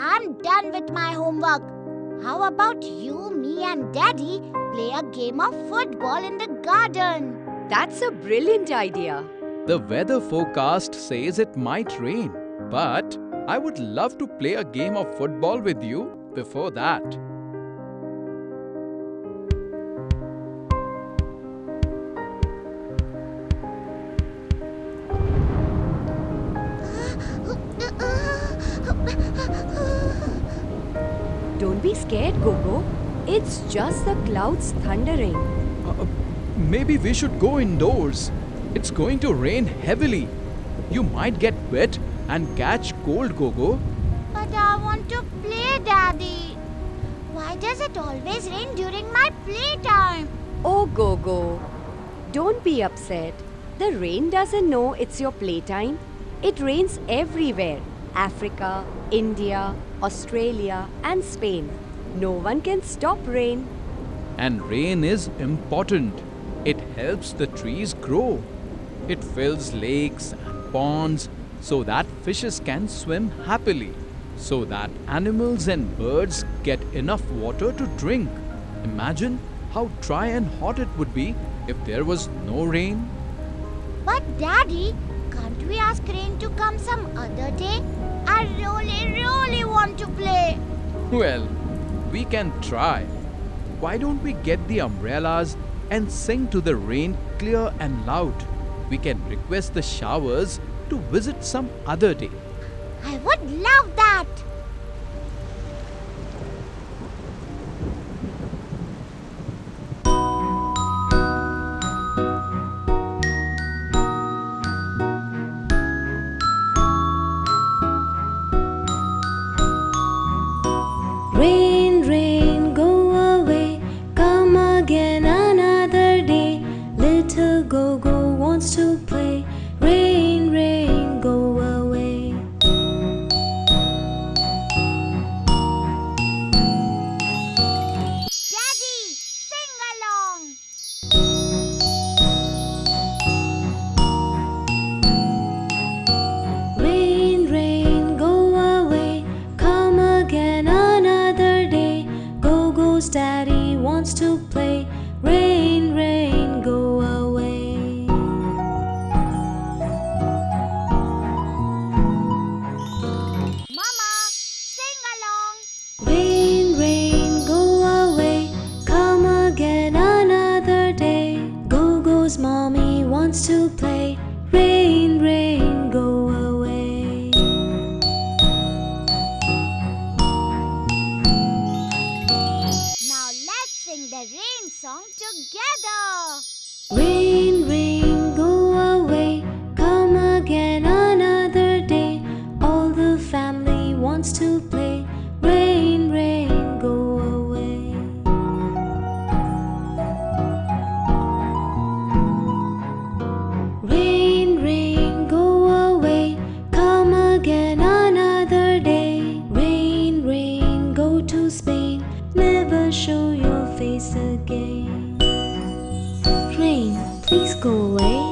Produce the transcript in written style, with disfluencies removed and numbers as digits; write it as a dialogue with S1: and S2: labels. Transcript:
S1: I'm done with my homework. How about you, me and Daddy play a game of football in the garden?
S2: That's a brilliant idea.
S3: The weather forecast says it might rain, but I would love to play a game of football with you before that.
S2: Don't be scared, Gogo. It's just the clouds thundering.
S3: Maybe we should go indoors. It's going to rain heavily. You might get wet and catch cold, Gogo.
S1: But I want to play, Daddy. Why does it always rain during my playtime?
S2: Oh, Gogo, don't be upset. The rain doesn't know it's your playtime. It rains everywhere. Africa, India, Australia and Spain. No one can stop rain.
S3: And rain is important. It helps the trees grow. It fills lakes and ponds so that fishes can swim happily, so that animals and birds get enough water to drink. Imagine how dry and hot it would be if there was no rain.
S1: But Daddy, can't we ask rain to come some other day? I really want to play.
S3: Well, we can try. Why don't we get the umbrellas and sing to the rain clear and loud? We can request the showers to visit some other day.
S1: I would love that.
S4: Rain, rain, go away, come again another day. Little Gogo wants to play. Rain, rain, go away.
S1: Daddy, sing along.
S4: Rain, rain, go away, come again another day. Gogo's daddy wants to play. Rain, rain, go away.
S1: Mama, sing along.
S4: Rain, rain, go away, come again another day. Gogo's mommy wants to play. Rain, rain, go away.
S1: Now let's sing the rain song together.
S4: Rain, rain, go away, come again another day. All the family wants to play. Rain, rain, go away. Rain, rain, go away, come again another day. Rain, rain, go to Spain, never show your face again. Rain, please go away.